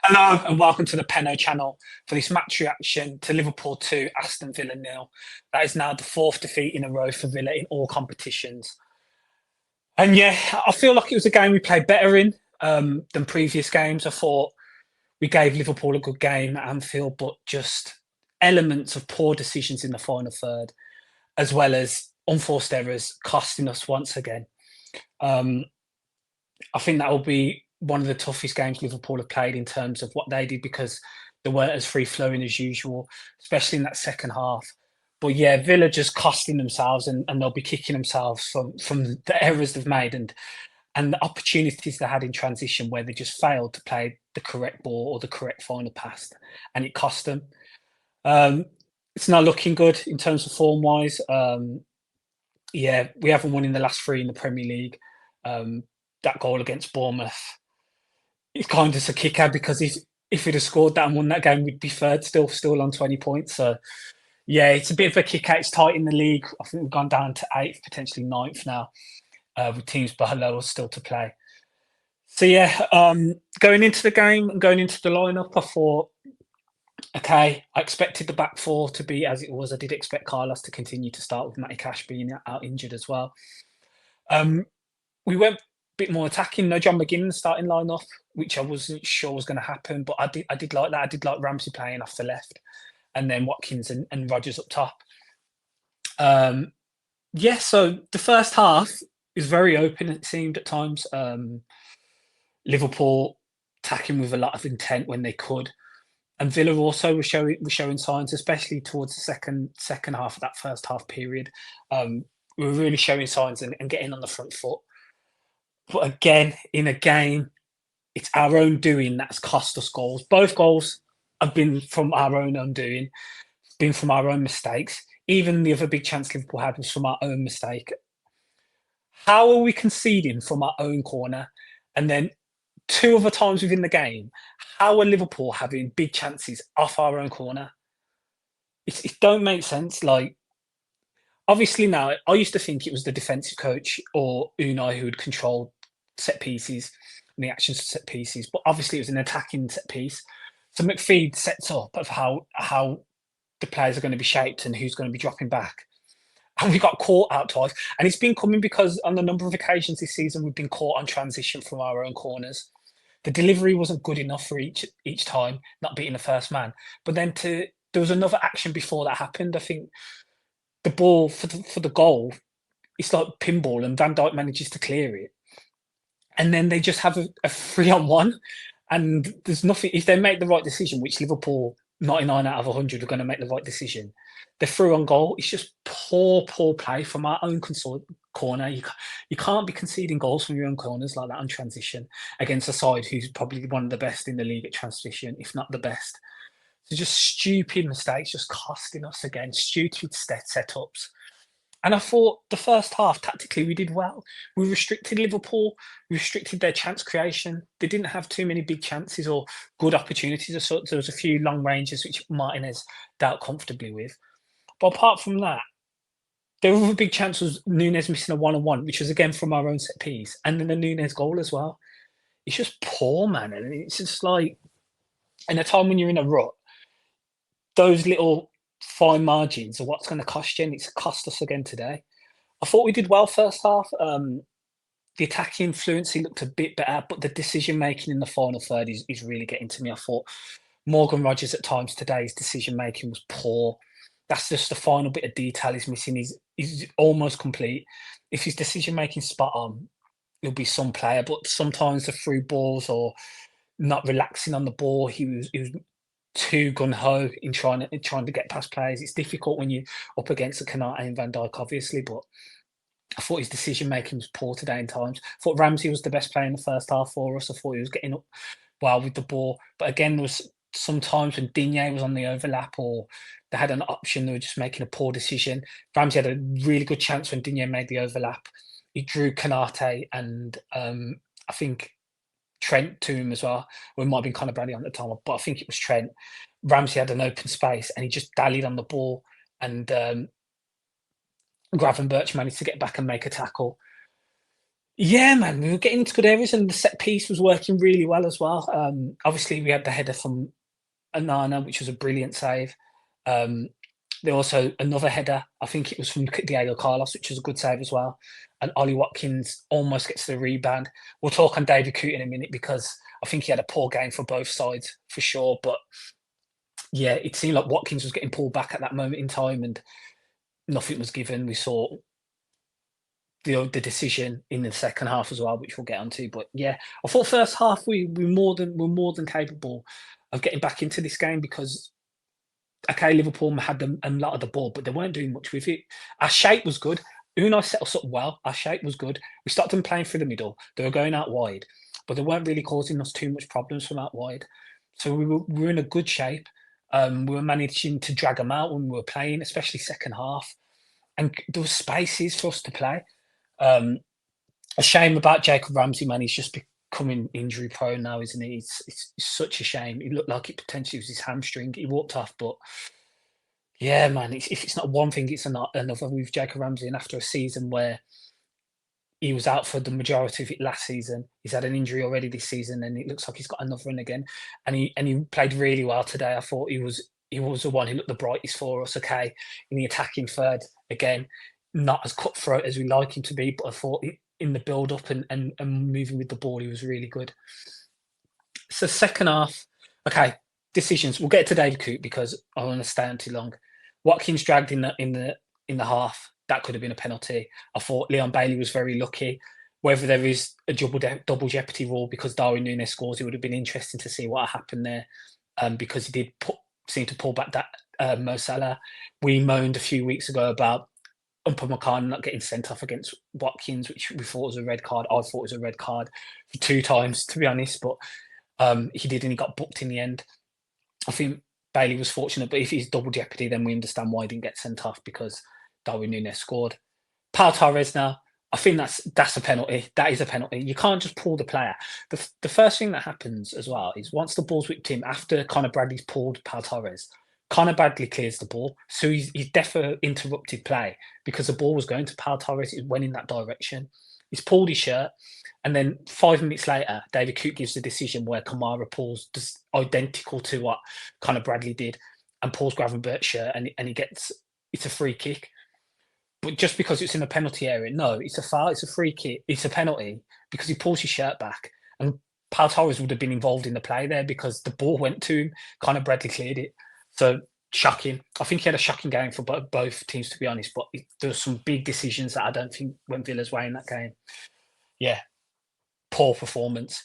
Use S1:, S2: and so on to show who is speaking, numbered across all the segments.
S1: Hello and welcome to the Penno Channel for this match reaction to Liverpool 2, Aston Villa nil. That is now the fourth defeat in a row for Villa in all competitions. And yeah, I feel like it was a game we played better in than previous games. I thought we gave Liverpool a good game at Anfield, but just elements of poor decisions in the final third, as well as unforced errors costing us once again. Um, I think that will be one of the toughest games Liverpool have played in terms of what they did because they weren't as free flowing as usual, especially in that second half. But yeah, Villa just costing themselves and they'll be kicking themselves from the errors they've made and the opportunities they had in transition where they just failed to play the correct ball or the correct final pass, and it cost them. Um, it's not looking good in terms of form wise. Yeah, we haven't won in the last three in the Premier League. Um, that goal against Bournemouth, it's kind of just a kicker because if we'd have scored that and won that game, we'd be third, still on 20 points. So yeah, it's a bit of a kicker. It's tight in the league. I think we've gone down to eighth, potentially ninth now, with teams below us still to play. So yeah, going into the game and going into the lineup, I thought, okay, I expected the back four to be as it was. I did expect Carlos to continue to start with Matty Cash being out injured as well. Um, we went a bit more attacking. No John McGinn starting lineup, which I wasn't sure was going to happen, but I did like that. I did like Ramsey playing off the left, and then Watkins and Rogers up top. Um, yeah, so the first half is very open. It seemed at times. Liverpool attacking with a lot of intent when they could, and Villa also were showing signs, especially towards the second half of that first half period. We were really showing signs and getting on the front foot. But again, in a game, it's our own doing that's cost us goals. Both goals have been from our own undoing, been from our own mistakes. Even the other big chance Liverpool had was from our own mistake. How are we conceding from our own corner? And then two other times within the game, how are Liverpool having big chances off our own corner? It don't make sense. Like, obviously now, I used to think it was the defensive coach or Unai who would control set pieces and the actions of set pieces, but obviously it was an attacking set piece. So McPhee sets up of how the players are going to be shaped and who's going to be dropping back. And we got caught out twice. And it's been coming because on a number of occasions this season we've been caught on transition from our own corners. The delivery wasn't good enough for each time, not beating the first man. But then there was another action before that happened. I think the ball for the goal, it's like pinball, and Van Dijk manages to clear it, and then they just have a 3-on-1, and there's nothing. If they make the right decision, which Liverpool 99 out of 100 are going to make the right decision, they're through on goal. It's just poor play from our own corner. You can't be conceding goals from your own corners like that on transition against a side who's probably one of the best in the league at transition, if not the best. So just stupid mistakes, just costing us again. Stupid setups. And I thought the first half, tactically, we did well. We restricted Liverpool, we restricted their chance creation. They didn't have too many big chances or good opportunities of sorts. There was a few long ranges which Martinez dealt comfortably with. But apart from that, the other big chance was Nunez missing a one-on-one, which was again from our own set piece, and then the Nunez goal as well. It's just poor, man. And it's just like, in a time when you're in a rut, those little fine margins are what's going to cost you, and it's cost us again today. I thought we did well first half. The attacking fluency looked a bit better, but the decision making in the final third is really getting to me. I thought Morgan Rogers at times today's decision making was poor. That's just the final bit of detail he's missing. He's almost complete. If his decision making spot on, he'll be some player. But sometimes the through balls or not relaxing on the ball, he was too gun ho in trying to get past players. It's difficult when you're up against a Kanate and Van Dijk, obviously, but I thought his decision making was poor today in times. I thought Ramsey was the best player in the first half for us. I thought he was getting up well with the ball. But again, there was some times when Digne was on the overlap or they had an option, they were just making a poor decision. Ramsey had a really good chance when Digne made the overlap. He drew Kanate and I think Trent to him as well. Or it might have been Conor Bradley on the time, but I think it was Trent. Ramsey had an open space and he just dallied on the ball, and Gravenberch managed to get back and make a tackle. Yeah, man, we were getting into good areas, and the set piece was working really well as well. Obviously, we had the header from Anana, which was a brilliant save. Um, there also another header, I think it was from Diego Carlos, which was a good save as well. And Ollie Watkins almost gets the rebound. We'll talk on David Coote in a minute because I think he had a poor game for both sides for sure. But yeah, it seemed like Watkins was getting pulled back at that moment in time, and nothing was given. We saw the decision in the second half as well, which we'll get onto. But yeah, I thought first half we're more than capable of getting back into this game because okay, Liverpool had a lot of the ball, but they weren't doing much with it. Our shape was good. Unai set us up well. Our shape was good. We stopped them playing through the middle. They were going out wide, but they weren't really causing us too much problems from out wide. So we were in a good shape. We were managing to drag them out when we were playing, especially second half. And there was spaces for us to play. Um, a shame about Jacob Ramsey, man. He's just becoming injury prone now, isn't he? It's such a shame. He looked like it potentially was his hamstring. He walked off, but yeah, man, if it's not one thing, it's another with Jacob Ramsey. And after a season where he was out for the majority of it last season, he's had an injury already this season, and it looks like he's got another one again. And he played really well today. I thought he was the one who looked the brightest for us. Okay, in the attacking third again, not as cutthroat as we like him to be, but I thought in the build up and moving with the ball, he was really good. So second half, okay, decisions. We'll get to David Coote because I don't want to stay on too long. Watkins dragged in the half. That could have been a penalty. I thought Leon Bailey was very lucky. Whether there is a double jeopardy rule because Darwin Nunez scores, it would have been interesting to see what happened there. Because he did seem to pull back that Mo Salah. We moaned a few weeks ago about Upamecano not getting sent off against Watkins, which we thought was a red card. I thought it was a red card for two times, to be honest. But he did, and he got booked in the end. I think Bailey was fortunate, but if he's double jeopardy, then we understand why he didn't get sent off because Darwin Nunez scored. Pau Torres now, I think that's a penalty. That is a penalty. You can't just pull the player. The first thing that happens as well is once the ball's whipped in, after Conor Bradley's pulled Pau Torres, Conor Bradley clears the ball. So he's definitely interrupted play because the ball was going to Pau Torres. It went in that direction. He's pulled his shirt. And then 5 minutes later, David Coote gives the decision where Kamara pulls just identical to what Conor Bradley did and pulls Gravenberch's shirt and he gets it's a free kick. But just because it's in the penalty area, no, it's a foul, it's a free kick, it's a penalty because he pulls his shirt back. And Pau Torres would have been involved in the play there because the ball went to him. Conor Bradley cleared it. So shocking. I think he had a shocking game for both teams, to be honest. But there were some big decisions that I don't think went Villa's way in that game. Yeah, poor performance.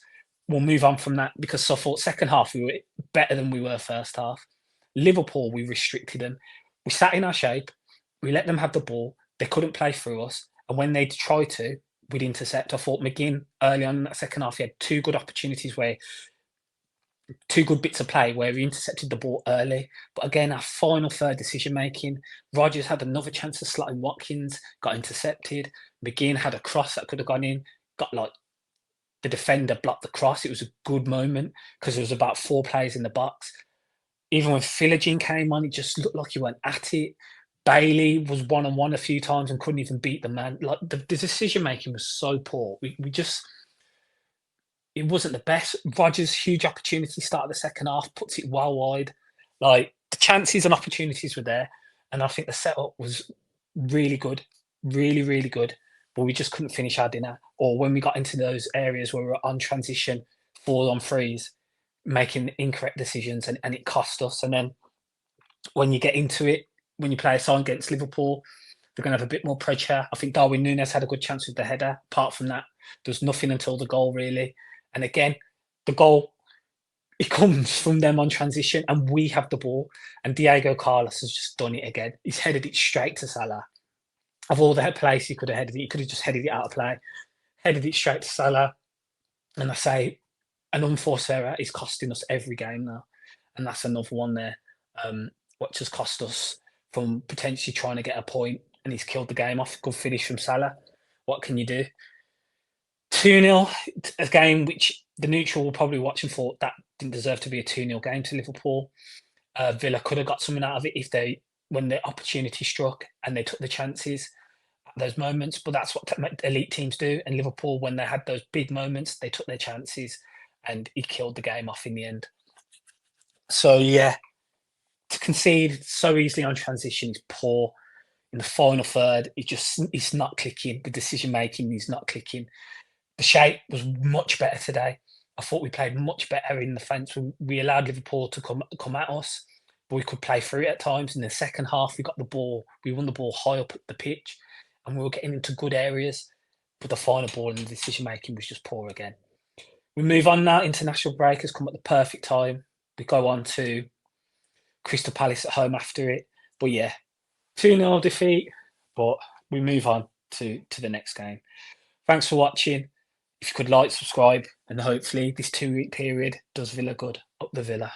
S1: We'll move on from that because I thought second half we were better than we were first half. Liverpool, we restricted them. We sat in our shape. We let them have the ball. They couldn't play through us. And when they tried to, we'd intercept. I thought McGinn early on in that second half, he had two good opportunities where two good bits of play where he intercepted the ball early. But again, our final third decision making, Rodgers had another chance of slotting Watkins, got intercepted. McGinn had a cross that could have gone in, got like the defender blocked the cross. It was a good moment because there was about four players in the box. Even when Philogene came on, it just looked like he went at it. Bailey was one on one a few times and couldn't even beat the man. Like the decision making was so poor. We just it wasn't the best. Rodgers' huge opportunity start of the second half puts it well wide. Like the chances and opportunities were there, and I think the setup was really good, really really good. But we just couldn't finish our dinner. Or when we got into those areas where we were on transition, 4-on-3s, making incorrect decisions, and it cost us. And then when you get into it, when you play a side against Liverpool, they're going to have a bit more pressure. I think Darwin Nunez had a good chance with the header. Apart from that, there's nothing until the goal, really. And again, the goal, it comes from them on transition, and we have the ball. And Diego Carlos has just done it again. He's headed it straight to Salah. Of all the places he could have headed it, he could have just headed it out of play, headed it straight to Salah. And I say, an unforced error is costing us every game now. And that's another one there, which has cost us from potentially trying to get a point, and he's killed the game off. Good finish from Salah. What can you do? 2-0, a game which the neutral will probably watch and thought that didn't deserve to be a 2-0 game to Liverpool. Villa could have got something out of it if when the opportunity struck and they took the chances. those moments, but that's what elite teams do. And Liverpool, when they had those big moments, they took their chances, and he killed the game off in the end. So yeah, to concede so easily on transition is poor. In the final third, it's not clicking. The decision making is not clicking. The shape was much better today. I thought we played much better in the fence. We allowed Liverpool to come at us, but we could play through it at times. In the second half, we got the ball. We won the ball high up the pitch, and we were getting into good areas. But the final ball and the decision making was just poor again. We move on now. International break has come at the perfect time. We go on to Crystal Palace at home after it. But yeah, 2-0 defeat, but we move on to the next game. Thanks for watching. If you could like, subscribe, and hopefully this 2-week period does Villa good. Up the Villa.